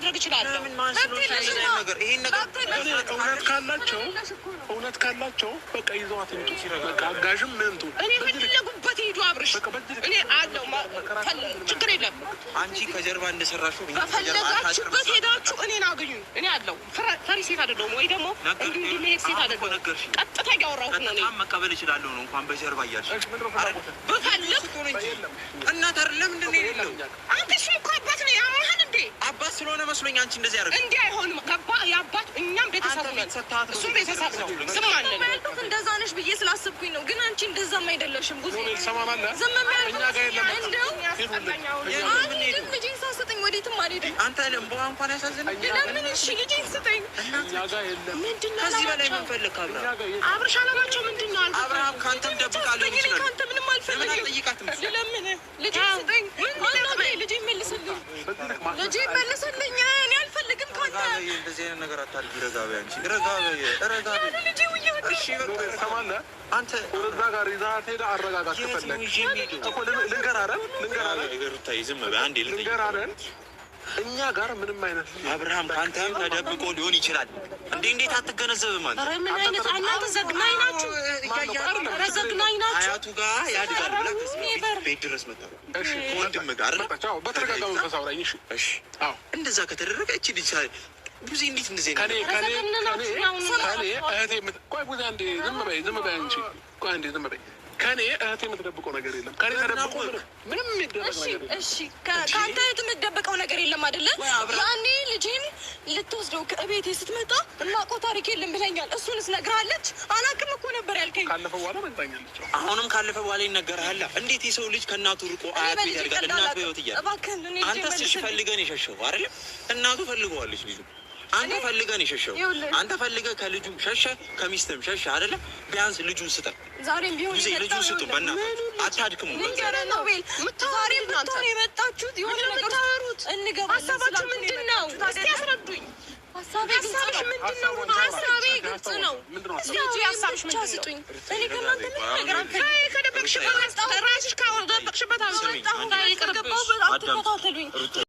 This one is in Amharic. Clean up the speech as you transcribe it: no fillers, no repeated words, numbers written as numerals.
ማድረግ እችላለሁ። ይሄን ነገር እውነት ካላቸው በቃ ይዘዋት እንጂ በቃ አጋዥም ምንቱ እኔ ፈለጉበት ሄዱ አብርሽ እኔ አለው ችግር የለም። አንቺ ከጀርባ እንደሰራሽው በፈለጋችሁበት ሄዳችሁ እኔን አገኙ። እኔ አለው ፈሪ ሴት አይደለሁም ወይ ደግሞ እንዲህ መሄድ ሴት አይደለሁም። ቀጥታ ያወራሁት ነው። እኔ መቀበል እችላለሁ ነው እንኳን በጀርባ እያልሽ በፈለግ እናት አይደለም እንዴ ነው አንተ እሱ እኮ አባት ነው ያማህን እንዴ አባት ስለሆነ መስሎኝ አንቺ እንደዚህ ያደርግ እንዴ አይሆንም። ገባ ያባት እኛም ቤተሰብ ነን እሱም ቤተሰብ ነው። ዝም አለ እንደዛ ነሽ ብዬ ስላሰብኩኝ ነው። ግን አንቺ እንደዛም አይደለሽም። ብዙ ሰማማለ ዝም ማለት እኛ ጋር የለም እንደው አንቺ ልጅን ሳሰጠኝ ወዴትም አልሄድም። አንተ ለምቦ እንኳን ያሳዝነኝ ለምን እሺ ልጅን ስጠኝ እኛ ጋር የለም። ምንድነው ከዚህ በላይ ምን ፈልክ አብርሽ አላማቸው ምንድነው አብርሃም ካንተም ደብቃለሁ ይችላል ካንተ ምንም አልፈልግም። ለምን ልጅን ስጠኝ ምንድነው ልጅን መልስልኝ ልጅን መልስልኝ እኔ አልፈልግም ካንተ እንደዚህ አይነት ነገር አታርጊ። ረጋበይ አንቺ ረጋበይ ልጅ እሺ በቃ ሰማለ አንተ ወረዳ ጋር ይዛት ሄዳ አረጋጋት ተፈለግ እኮ ልንገራረን ዝም በይ አንዴ ልንገራረን እኛ ጋር ምንም አይነት አብርሃም ካንተም ተደብቆ ሊሆን ይችላል። እንዴት አትገነዘብም አንተ? ኧረ ምን አይነት እናንተ ዘግናኝ ናችሁ። ዘግናኝ ናችሁ። አያቱ ጋር ያድጋል ብለህ ቤት ድረስ መጣ። እሺ ወንድም ጋር ነው በተረጋጋው ተሳውራኝ። እሺ አዎ እንደዛ ከተደረገ እቺ ልጅ ብዙ እንዴት እንደዚህ ነው ከኔ እህቴ ቆይ ብዙ አንዴ ዝም በይ አንቺ ቆይ አንዴ ዝም በይ ከኔ እህቴ የምትደብቀው ነገር የለም። ከኔ ተደብቆ ምንም የሚደረግ ነገር የለም። እሺ ከአንተ የምትደብቀው ነገር የለም አይደለ? ያኔ ልጄን ልትወስደው ከቤቴ ስትመጣ እናቆ ታሪክ የለም ብለኛል። እሱንስ ነግራለች? አላውቅም እኮ ነበር ያልከኝ። ካለፈ በኋላ መጣኛለች። አሁንም ካለፈ በኋላ ይነገርሃል። እንዴት የሰው ልጅ ከእናቱ ርቆ አያት ቤት ያድጋል? እናቱ በህይወት እያለ አንተስ እሺ ፈልገን የሸሸው አይደለም? እናቱ ፈልገዋለች ልጁ አንተ ፈልገን የሸሸው አንተ ፈልገህ ከልጁ ሸሸ ከሚስትም ሸሸ አይደለም? ቢያንስ ልጁን ስጠን። ዛሬም ቢሆን ልጁን ስጡ። በእናትህ አታድክሙ። ዛሬም ብትሆን የመጣችሁት የሆነ ነገር ታወሩት እንገባለን። ሀሳባችሁ ምንድን ነው? እስኪ ያስረዱኝ። ሀሳብሽ ምንድን ነው? ሀሳቤ ግልጽ ነው። እስኪ ሀሳብሽ ብቻ ስጡኝ። እኔ ከእናንተ ምን ነገር ከደበቅሽበት ራስሽ ካወጣሽበት አወጣሁ። ከገባሁበት አትከታተሉኝ።